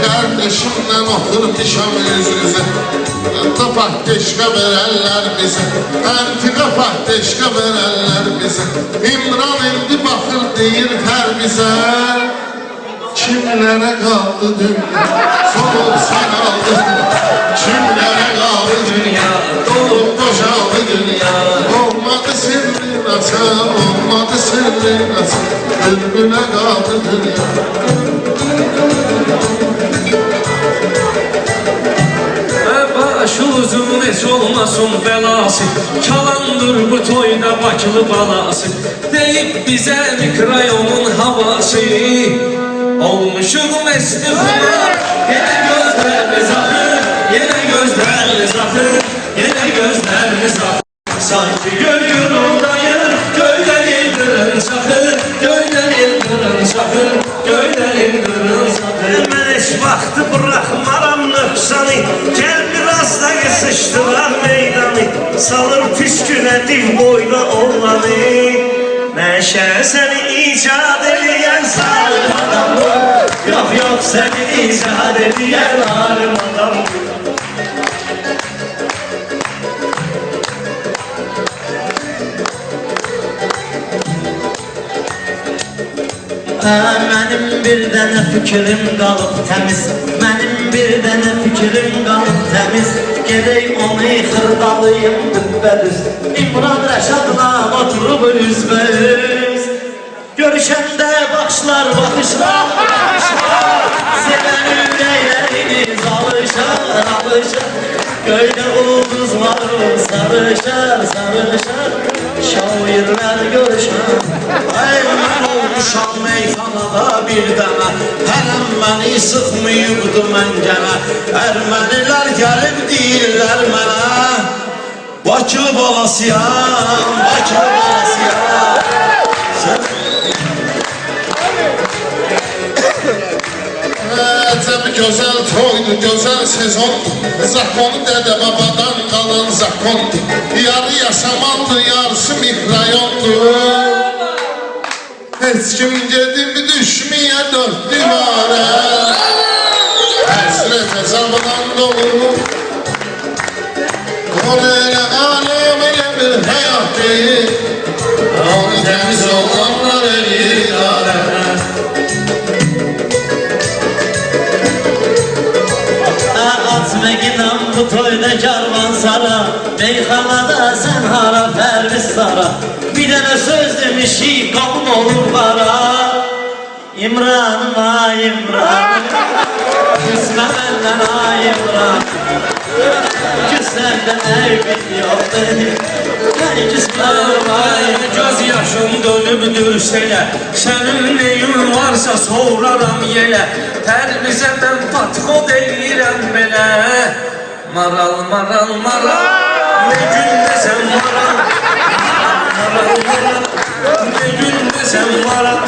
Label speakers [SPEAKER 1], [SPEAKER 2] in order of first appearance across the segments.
[SPEAKER 1] Kardeşimden oturmuşam yüz yüze, Fahdeşka verenler bize, Entika fahdeşka verenler bize. İmran indi bakır deyir her bize. Kimlere kaldı dünya, soğuk sen aldın. Kimlere kaldı dünya, dolup boşaldı dünya. Olmadı sirrin açar, olmadı sirrin açar, bülbüle kaldı dünya.
[SPEAKER 2] Başı uzun heç olmasın belası, Kalandır bu toyda Bakılı balası. Deyip bize mikrayonun havası, olmuşum estifler. Yine gözlerimiz akır, yine gözlerimiz akır, yine gözlerimiz akır. Sanki göl yurundayım, göyden yıldırım sakır, göyden yıldırım sakır, göyden yıldırım sakır.
[SPEAKER 3] Ben hiç vakti bırakmaram nöqsanı, gel biraz da sıçtılar meydanı. Salır püsküne dil boyla oğlanı. Meşe seni icat ediyen zalim adam bu. Yok seni icat ediyen zalim adam bu.
[SPEAKER 4] Mənim bir dənə fikrim qalıb təmiz, Mənim bir dənə fikrim qalıb təmiz. Gedək onu xırdalayım dübbədüz, İmran Rəşadla oturub üzbəüz. Görüşəndə baxışlar, baxışlar, baxışlar, Sevən ürəklərimiz alışar, alışar. Göydə ulduzlar sarışar, sarışar, şairlər görüşər.
[SPEAKER 5] Ay mən olmuşam meyxanada bir dənə, hələm məni sıxmayıbdı məngənə. Ermənilər gəlib deyirlər mənə, Bakı balasıyam, Bakı balasıyam.
[SPEAKER 1] Əcəb gözəl toydu, gözəl sezondu. Zakonu dədə babadan qalan zakondu. Yarı yaşamandı, yarısı mikrayondu. Heç kim gedib düşməyə dörd divara, həsrət əzabdan dolu. Onu elə aləm elə bir həyat deyil, onu təmiz olanlar eləyir aləm.
[SPEAKER 4] Açmağınam bu toyda karvan sara, Meyxanada sen hara fərviz sara. Bir dənə söz demişik qanun olur para. İmranım ay İmranım, küsmə məndən ay İmranım. Küsəndə əybin yoxdur, mən küsməm ay İmranım.
[SPEAKER 2] Göz yaşım dönübdür selə, Sənin neyin varsa soğraram yelə. Tərbizə mən patxod eləyirəm belə. Maral, maral, maral, ne gün desem maral. Maral, maral, ne gün desem maral.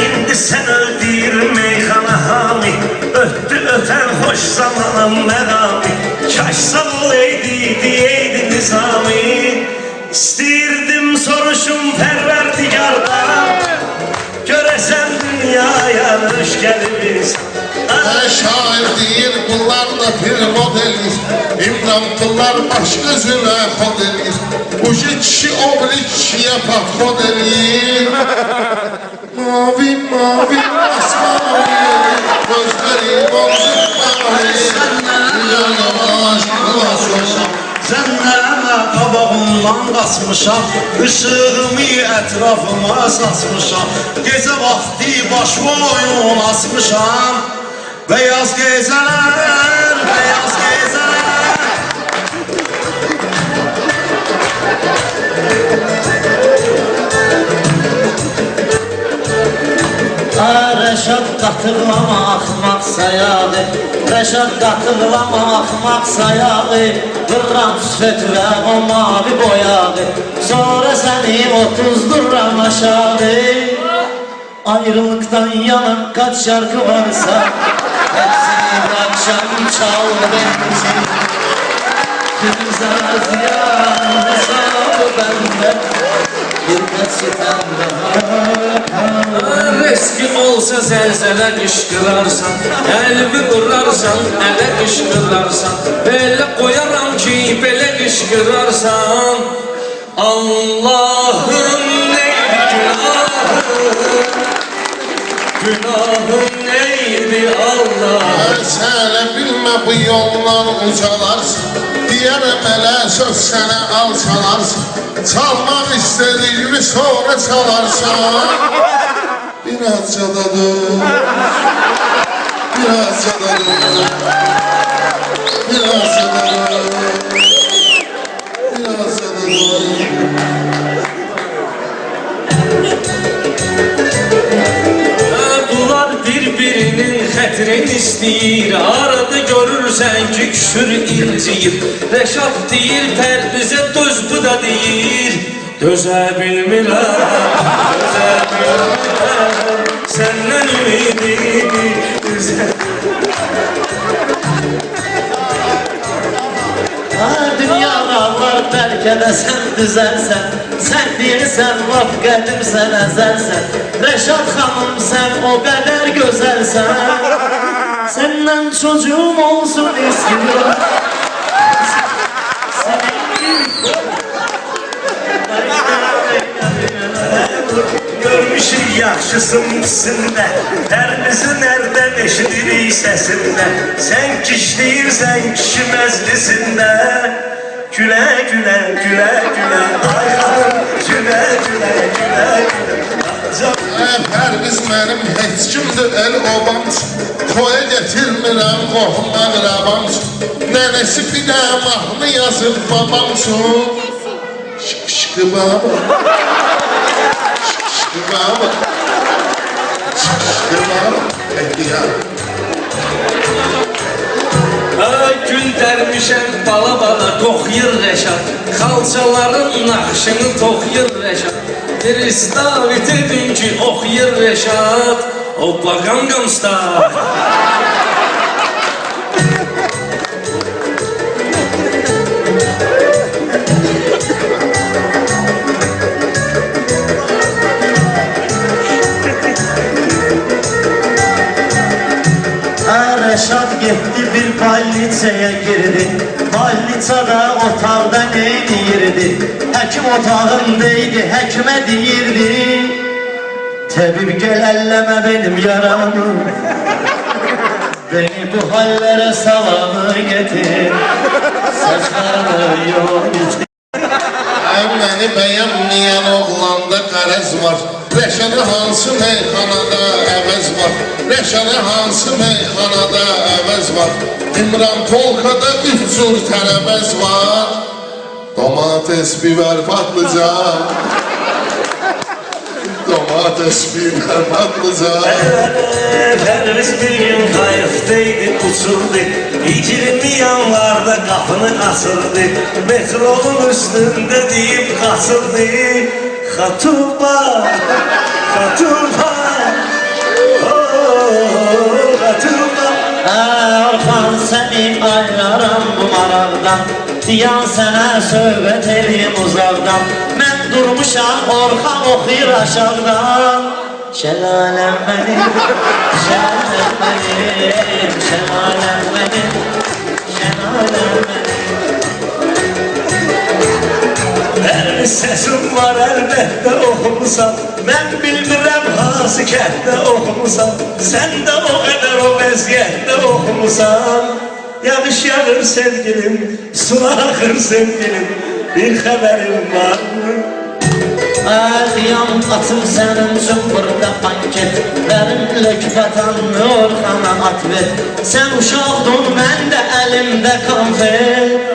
[SPEAKER 3] İndi sen öldür meyxana hami, Ötdü ötən hoş zamanım məqami. Kaş sağ olaydı diyeydi nizami. İstirdim soruşum pərverdigardan, Görəsən dünyaya hoş gəlibіз.
[SPEAKER 1] Şair deyir bunlar da bir modelir, İmran bunlar baş gözüne kod elir. Bu kişi oblik kişiye patron elir. Mavi mavi masmavi, gözleri bozuk mavi, Yalavaş kılasın.
[SPEAKER 5] Zənnələmə qabağımdan qaçmışam, Işığımı ətrafıma saçmışam. Gecə vaxtı başıma oyun asmışam. Beyaz gecələr, beyaz gecələr.
[SPEAKER 4] Rəşad qatırlama axmaq sayağı, Rəşad qatırlama axmaq sayağı. Vırram sütüvə o mavi boyağı, Sonra səni 30 aşağı. Ayrılıktan yanan kaç şarkı varsa, Hepsini akşam çaldı Kimse ziyan hesabı bende Bir sitem daha
[SPEAKER 2] Reski olsa zelzele kışkırarsan Elbi vurarsan, ele kışkırarsan Böyle koyaram ki, böyle kışkırarsan Allah'ım neydi günahım Günahım neydi Allah
[SPEAKER 1] Sənə bilmə bu yollar ucalarsan Deyərəm elə söz sənə alçalarsan Çalmaq istədiyimi sonra çalarsan Birazca da dur Birazca da dur Birazca da dur Birazca da dur
[SPEAKER 2] Bunlar birbirinin xətrini istəyir Arada görürsən ki, küsür inciyir Rəşad deyir, Pərbizə döz bu da deyir Dözə bilmirəm, dözə bilmirəm Səndən ümidimi üzə
[SPEAKER 4] Dünyada var bəlkə də sən düzəlsən Sən deyirsən laf qədim sən əzəlsən Rəşad xanım sən o qədər gözəlsən Səndən çocuğum olsun istiyorum
[SPEAKER 3] Görmüşük yaxşısın üstündə Tərbizi nərdən eşidirik səsində Sən kişləyirsən kişi məclisində Gülə gülə gülə gülə Ay xanım gülə gülə gülə gülə
[SPEAKER 1] Pərviz mənim heç kimdir el obamdır Toya getirmirəm qohumdan rəbamdır Nənəsi bir də mahnı yazıb babamdır Şıqı baba Şıqı baba Şıqı baba Ehtiyar
[SPEAKER 2] Gün dərmişəm bala-bala toxuyur Rəşad Xalçaların naxşını toxuyur Rəşad Tristavit edin ki, oxuyur Rəşad Hoppa Gangnam Style
[SPEAKER 4] Rəşad getdi bir balliçəyə girdi Balliçada otaqda neyniyirdi Həkim otağındaydı, həkimə deyirdi Təbib gəl əlləmə benim yaramı Beni bu hallere salanı getir Saçlarını yok içti
[SPEAKER 1] Məni bəyənməyən oğlanda qərəz var Rəşədə hansı meyxanada əvəz var Rəşədə hansı meyxanada əvəz var İmran Polkada 3 cür tərəvəz var Domates, biber, patlıcan Domates, biber, patlıcan
[SPEAKER 3] Pərviz bir gün qayıqdaydı, uçurdu 20 yanlarda qapını açırdı Metronun üstündə deyib qaçırdı Xatuba, Xatuba Xatuba
[SPEAKER 4] Orxan səni aylaram bu maraqdan Diyan sənə söhbət eləyim uzaqdan Mən durmuşam Orxan oxuyur aşağıdan Şəlaləm mənim, şəlaləm mənim Şəlaləm mənim, şəlaləm mənim
[SPEAKER 3] Pərviz səsim var əlbəttə oxumusan Mən bilmirəm hansı kənddə oxumusan Sən də o qədər o vəziyyətdə oxumusan Yağış yağır sevgilim, sular axır sevgilim Bir xəbərim var mı?
[SPEAKER 4] Əliyam atım sənin üçün burada panket Mənim lökbətanlı Orxana at ver Sən uşaqdın, mən də əlimdə konfet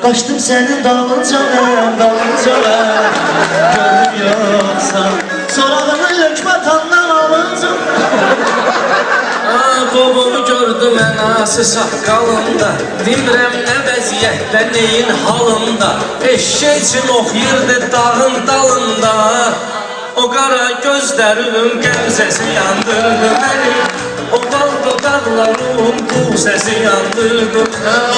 [SPEAKER 4] Qaçdım sənin dalınca mən, dalınca mən Görüm yoxsan Sorağını lökbətandan alınca
[SPEAKER 2] Bobumu gördüm ənası saqqalında Bilmirəm nə vəziyyətdə, neyin halında Eşşək üçün oxuyurdu dağın dalında O qara gözlərim qəmzəsi yandırdı məni O bal dodaq Dağlarım bu sesi yandırdı.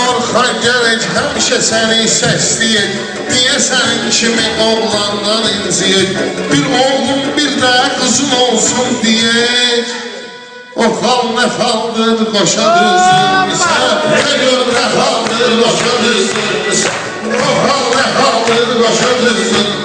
[SPEAKER 1] Orxan gələk həmişə səni səsləyək. Niyə sən kimi oğlandan inciyək? Bir oğlum bir də qızın olsun deyək. O xal nə xaldır qoşa düzülmüsən, nə gör nə xaldır qoşa düzülmüsən. O xal nə xaldır qoşa düzülmüsən.